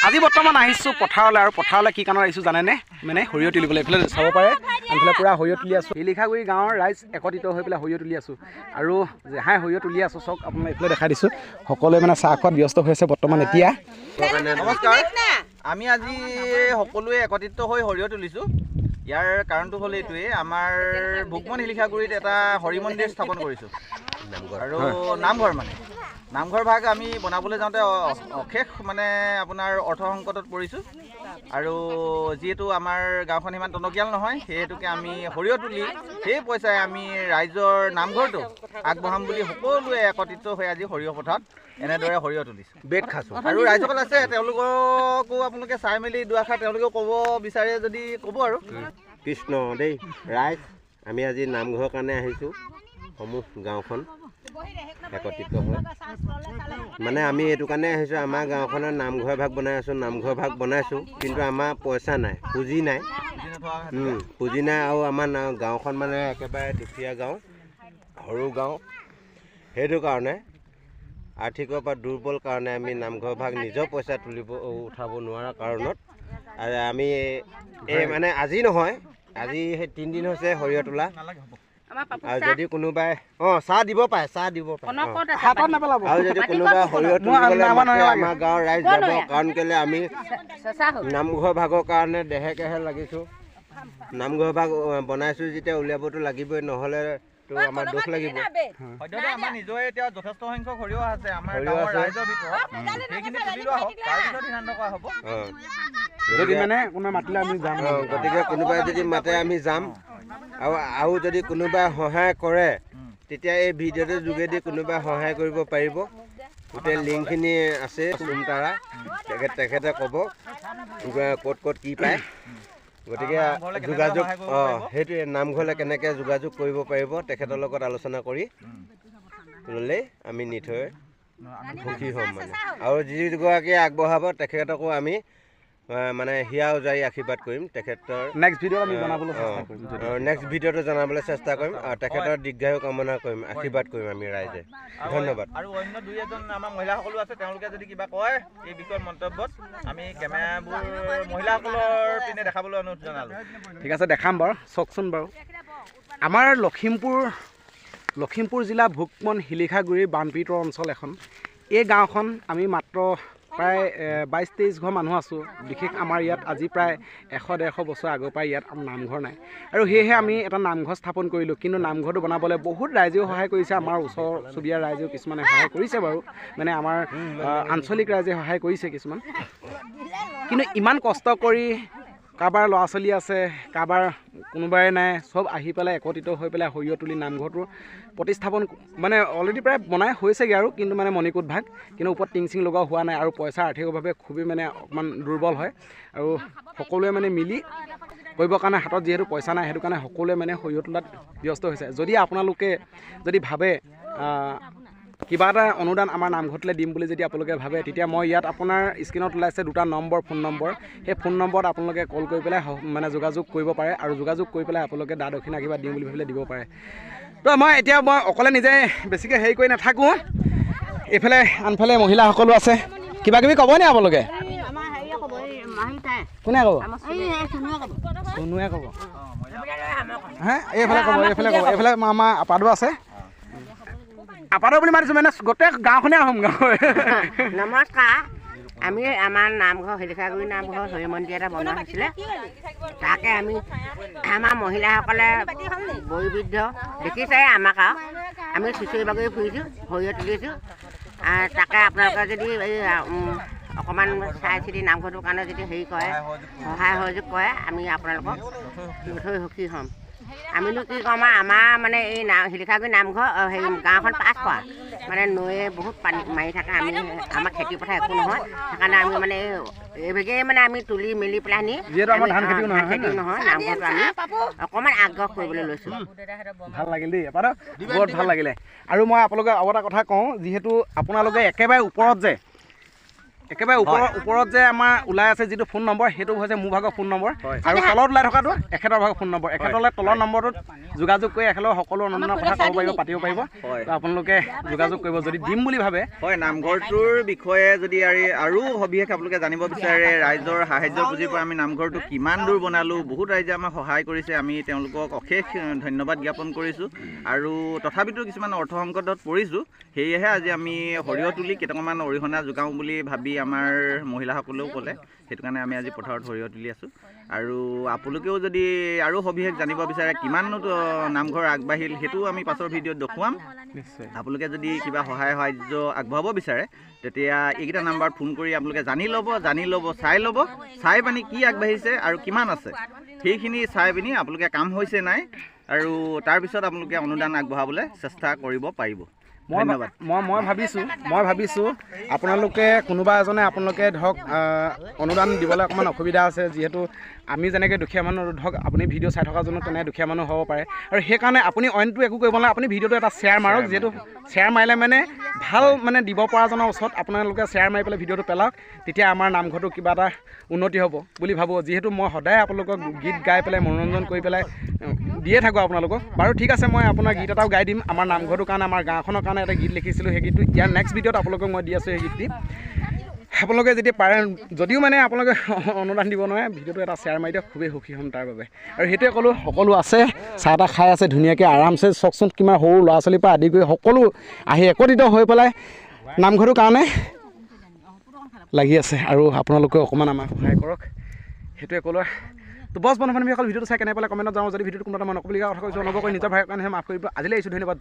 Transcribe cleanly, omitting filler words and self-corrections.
আজি বৰ্তমান আহিছোঁ পথাৰলৈ আৰু পথাৰলৈ কি কাৰণত আহিছোঁ জানেনে মানে সৰিয়হ তুলিবলৈ এইফালে চাব পাৰে আনফালে পূৰা সৰিয়হ তুলি আছোঁ শিলিখাগুৰি গাঁৱৰ ৰাইজ একত্ৰিত হৈ পেলাই সৰিয়হ তুলি আছোঁ আৰু যেহাই সৰিয়হ তুলি আছোঁ চাওক আপোনাক এইফালে দেখাই দিছোঁ সকলোৱে মানে চাহ খোৱাত ব্যস্ত হৈ আছে বৰ্তমান এতিয়া নমস্কাৰ আমি আজি সকলোৱে একত্ৰিত হৈ সৰিয়হ তুলিছোঁ ইয়াৰ কাৰণটো হ'ল এইটোৱে আমাৰ ভোগমন শিলিখাগুৰিত এটা হৰি মন্দিৰ স্থাপন কৰিছোঁ আৰু নামঘৰ মানে নামঘৰ ভাগ আমি বনাবলৈ যাওঁতে অশেষ মানে আপোনাৰ অৰ্থ সংকটত পৰিছোঁ আৰু যিহেতু আমাৰ গাঁওখন ইমান টনকিয়াল নহয় সেই হেতুকে আমি সৰিয়হ তুলি সেই পইচাই আমি ৰাইজৰ নামঘৰটো আগবঢ়াম বুলি সকলোৱে একত্ৰিত হৈ আজি সৰিয়হ পথাৰত এনেদৰে সৰিয়হ তুলিছোঁ বেট খাইছোঁ আৰু ৰাইজসকল আছে তেওঁলোককো আপোনালোকে চাই মেলি দুআষাৰ তেওঁলোকেও ক'ব বিচাৰে যদি ক'ব আৰু কৃষ্ণ দেই ৰাইজ আমি আজি নামঘৰৰ কাৰণে আহিছোঁ সমূহ গাঁওখন একত্ৰিত হৈ মানে আমি এইটো কাৰণে আহিছোঁ আমাৰ গাঁওখনৰ নামঘৰ ভাগ বনাই আছোঁ নামঘৰ ভাগ বনাইছোঁ কিন্তু আমাৰ পইচা নাই পুঁজি নাই আৰু আমাৰ গাঁওখন মানে একেবাৰে দুখীয়া গাঁও সৰু গাঁও সেইটো কাৰণে আৰ্থিকৰ পৰা দুৰ্বল কাৰণে আমি নামঘৰ ভাগ নিজৰ পইচা উঠাব নোৱাৰা কাৰণত আমি এই মানে আজি নহয় আজি সেই 3 দিন হৈছে সৰিয়হ তোলা আৰু যদি কোনোবাই চাহ দিব পাৰে আৰু যদি কোনোবাই সৰিয়হ তুলিবলৈ আমাৰ গাঁৱৰ ৰাইজ যাব কাৰণ কেলে আমি নামঘৰ ভাগৰ কাৰণে দেহে কেহে লাগিছোঁ নামঘৰ ভাগ বনাইছোঁ যেতিয়া উলিয়াবতো লাগিবই নহ'লে আমাৰ দুখ লাগিব সদ্যহতে আমাৰ নিজৰে এতিয়া যথেষ্ট সংখ্যক সৰিয়হ আছে আমাৰ গাঁৱৰ ৰাইজৰ ভিতৰত সেইখিনি তুলি লোৱা হওক তাৰপিছত সিদ্ধান্ত কৰা হ'ব যদি মানে কোনোবাই মাতিলে আমি যাম গতিকে কোনোবাই যদি মাতে আমি যাম আৰু যদি কোনোবাই সহায় কৰে তেতিয়া এই ভিডিঅ'টোৰ যোগেদি কোনোবাই সহায় কৰিব পাৰিব গোটেই লিংকখিনি আছে চুমতাৰা তেখেতে ক'ব ক'ত কি পায় গতিকে যোগাযোগ সেইটোৱে নামঘৰলৈ কেনেকৈ যোগাযোগ কৰিব পাৰিব তেখেতৰ লগত আলোচনা কৰি ল'লেই আমি নিথৈ সুখী হ'ম মানে আৰু যিগৰাকীয়ে আগবঢ়াব তেখেতকো আমি মানে হিয়া উজাৰি আশীৰ্বাদ কৰিম তেখেতৰ নেক্সট ভিডিঅ'টো জনাবলৈ চেষ্টা কৰিম আৰু তেখেতৰ দীৰ্ঘায়ু কামনা কৰিম আশীৰ্বাদ কৰিম আমি ৰাইজে ধন্যবাদ আৰু অন্য 2-এজন আমাৰ মহিলাসকলো আছে তেওঁলোকে যদি কিবা কয় এই বিষয়ত মন্তব্যত আমি কেমেৰাবোৰ মহিলাসকলৰ পিনে দেখাবলৈ অনুৰোধ জনালোঁ ঠিক আছে দেখাম বাৰু চাওকচোন বাৰু আমাৰ লখিমপুৰ জিলা ভোগমন শিলিখাগুৰিৰ বানপীড়িত অঞ্চল এখন এই গাঁওখন আমি মাত্ৰ প্ৰায় 22-23 ঘৰ মানুহ আছোঁ বিশেষ আমাৰ ইয়াত আজি প্ৰায় 100-150 বছৰ আগৰ পৰাই ইয়াত নামঘৰ নাই আৰু সেয়েহে আমি এটা নামঘৰ স্থাপন কৰিলোঁ কিন্তু নামঘৰটো বনাবলৈ বহুত ৰাইজেও সহায় কৰিছে আমাৰ ওচৰ চুবুৰীয়া ৰাইজেও কিছুমানে সহায় কৰিছে বাৰু মানে আমাৰ আঞ্চলিক ৰাইজে সহায় কৰিছে কিছুমান কিন্তু ইমান কষ্ট কৰি কাৰোবাৰ ল'ৰা ছোৱালী আছে কাৰোবাৰ কোনোবাই নাই চব আহি পেলাই একত্ৰিত হৈ পেলাই সৰিয়হ তুলি নামঘৰটো প্ৰতিস্থাপন মানে অলৰেডি প্ৰায় বনাই হৈছেগৈ আৰু কিন্তু মানে মণিকূট ভাগ কিন্তু ওপৰত টিং লগোৱা হোৱা নাই আৰু পইচা আৰ্থিকভাৱে খুবেই মানে অকণমান দুৰ্বল হয় আৰু সকলোৱে মানে মিলি কৰিবৰ কাৰণে হাতত যিহেতু পইচা নাই সেইটো কাৰণে সকলোৱে মানে সৰিয়হ তোলাত ব্যস্ত হৈছে যদি আপোনালোকে যদি ভাবে কিবা এটা অনুদান আমাৰ নামঘৰটোলৈ দিম বুলি যদি আপোনালোকে ভাবে তেতিয়া মই ইয়াত আপোনাৰ স্ক্ৰীনত ওলাইছে 2টা নম্বৰ ফোন নম্বৰ সেই ফোন নম্বৰত আপোনালোকে কল কৰি পেলাই মানে যোগাযোগ কৰিব পাৰে আৰু যোগাযোগ কৰি পেলাই আপোনালোকে দা দক্ষিণা কিবা দিম বুলি ভাবিলে দিব পাৰে তো মই অকলে নিজে বেছিকৈ হেৰি কৰি নাথাকোঁ এইফালে আনফালে মহিলাসকলো আছে কিবা কিবি ক'ব নি আপোনালোকে কোনে ক'ব চুনুৱে ক'ব এইফালে ক'ব এইফালে আমাৰ আপাদো আছে আপাদৰ বুলি মাতিছোঁ মানে গোটেই গাঁওখনে আহোম গাঁও নমস্কাৰ আমি আমাৰ নামঘৰ শিলিখাগুৰি নামঘৰ হৰি মন্দিৰ এটা বনোৱা হৈছিলে তাকে আমি আমাৰ মহিলাসকলে বয়োবৃদ্ধ দেখিছে আমাক আৰু আমি চুচৰি বাগৰি ফুৰিছোঁ সৰিয়হ তুলিছোঁ তাকে আপোনালোকে যদি এই অকণমান চাই চিতি নামঘৰটোৰ কাৰণে যদি হেৰি কৰে সহায় সহযোগ কৰে আমি আপোনালোকক নথৈ সুখী হ'ম আমিনো কি ক'ম আমাৰ মানে এই শিলিখাগুৰি নামঘৰ হেৰি গাঁওখন পাছ কৰা মানে নৈয়ে বহুত পানী মাৰি থাকে আমি আমাৰ খেতি পথাৰ একো নহয় সেইকাৰণে আমি মানে এইভাগেই মানে আমি তুলি মেলি পেলাই নি ধান খেতি নহয় নামঘৰটো আমি অকণমান আগ্ৰহ কৰিবলৈ লৈছোঁ ভাল লাগিল দেই বহুত ভাল লাগিলে আৰু মই আপোনালোকে আৰু এটা কথা কওঁ যিহেতু আপোনালোকে একেবাৰে ওপৰত যে একেবাৰে ওপৰত যে আমাৰ ওলাই আছে যিটো ফোন নম্বৰ সেইটো হৈছে মোৰ ভাগৰ ফোন নম্বৰ আৰু তলত ওলাই থকাটো এখেতৰ ভাগৰ ফোন নম্বৰ এখেতলৈ তলৰ নম্বৰটোত যোগাযোগ কৰি একেলগে সকলো অনন্য কথা ক'ব পাৰিব পাতিব পাৰিব তো আপোনালোকে যোগাযোগ কৰিব যদি দিম বুলি ভাবে হয় নামঘৰটোৰ বিষয়ে যদি আৰু সবিশেষ আপোনালোকে জানিব বিচাৰে ৰাইজৰ সাহায্য পুঁজিৰ পৰা আমি নামঘৰটো কিমান দূৰ বনালোঁ বহুত ৰাইজে আমাক সহায় কৰিছে আমি তেওঁলোকক অশেষ ধন্যবাদ জ্ঞাপন কৰিছোঁ আৰু তথাপিতো কিছুমান অৰ্থ সংকটত পৰিছোঁ সেয়েহে আজি আমি সৰিয়হ তুলি কেইটকামান অৰিহণা যোগাওঁ বুলি ভাবি আমাৰ মহিলাসকলেও ক'লে সেইটো কাৰণে আমি আজি পথাৰত সৰিয়হ তুলি আছোঁ আৰু আপোনালোকেও যদি আৰু সবিশেষ জানিব বিচাৰে কিমাননো নামঘৰ আগবাঢ়িল সেইটো আমি পাছৰ ভিডিঅ'ত দেখুৱাম নিশ্চয় আপোনালোকে যদি কিবা সহায় সাহায্য আগবঢ়াব বিচাৰে তেতিয়া এইকেইটা নাম্বাৰত ফোন কৰি আপোনালোকে জানি ল'ব চাই পানি কি আগবাঢ়িছে আৰু কিমান আছে সেইখিনি চাই পিনি আপোনালোকে কাম হৈছে নাই আৰু তাৰপিছত আপোনালোকে অনুদান আগবঢ়াবলৈ চেষ্টা কৰিব পাৰিব ধন্যবাদ মই ভাবিছোঁ আপোনালোকে কোনোবা এজনে আপোনালোকে ধৰক অনুদান দিবলৈ অকণমান অসুবিধা আছে যিহেতু আমি যেনেকৈ দুখীয়া মানুহ ধৰক আপুনি ভিডিঅ' চাই থকাজনো তেনে দুখীয়া মানুহ হ'ব পাৰে আৰু সেইকাৰণে আপুনি অইনটো একো কৰিব নালাগে আপুনি ভিডিঅ'টো এটা শ্বেয়াৰ মাৰক যিহেতু শ্বেয়াৰ মাৰিলে মানে ভাল মানে দিব পৰাজনৰ ওচৰত আপোনালোকে শ্বেয়াৰ মাৰি পেলাই ভিডিঅ'টো পেলাওক তেতিয়া আমাৰ নামঘৰটো কিবা এটা উন্নতি হ'ব বুলি ভাবোঁ যিহেতু মই সদায় আপোনালোকক গীত গাই পেলাই মনোৰঞ্জন কৰি পেলাই দিয়ে থাকোঁ আপোনালোকক বাৰু ঠিক আছে মই আপোনাৰ গীত এটাও গাই দিম আমাৰ নামঘৰটোৰ কাৰণে আমাৰ গাঁওখনৰ কাৰণে এটা গীত লিখিছিলোঁ সেই গীতটো ইয়াৰ নেক্সট ভিডিঅ'ত আপোনালোকক মই দি আছোঁ সেই গীতটি আপোনালোকে যদি পাৰে যদিও মানে আপোনালোকে অনুদান দিব নোৱাৰে ভিডিঅ'টো এটা শ্বেয়াৰ মাৰি দিয়ক খুবেই সুখী হ'ম তাৰ বাবে আৰু সেইটোৱে ক'লোঁ সকলো আছে চাহ তাহ খাই আছে ধুনীয়াকৈ আৰামছে চাওকচোন কিমান সৰু ল'ৰা ছোৱালীৰ পৰা আদি কৰি সকলো আহি একত্ৰিত হৈ পেলাই নামঘৰটোৰ কাৰণে লাগি আছে আৰু আপোনালোকে অকণমান আমাক সহায় কৰক সেইটোৱে ক'লোঁ তো বছ বন্ধু বান্ধৱীসকল ভিডিঅ'টো চাই কেনে পেলাই কমেণ্টত যাওঁ যদি ভিডিঅ'টো কোনোবা এটা মই নক'বলগীয়া কথা কৈছোঁ অনুগ্ৰহ কৰি নিজৰ ভাইৰ কাৰণে মাফ কৰিব আজিলৈ আহিছোঁ ধন্যবাদ